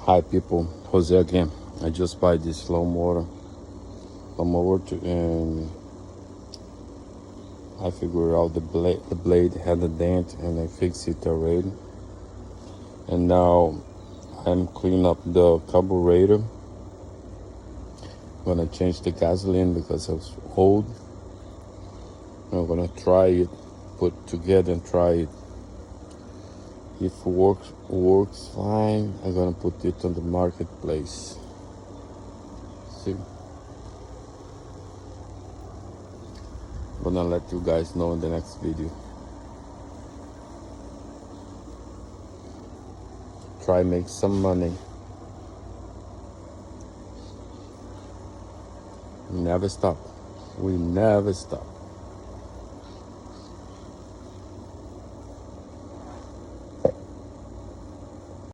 Hi people, Jose again. I just buy this lawnmower and I figured out the blade had a dent and I fixed it already. And now I'm cleaning up the carburetor. I'm gonna change the gasoline because it's old. I'm gonna try it, put together and try it. If it works fine, I'm gonna put it on the marketplace. See? Gonna let you guys know in the next video. Try make some money. Never stop. We never stop.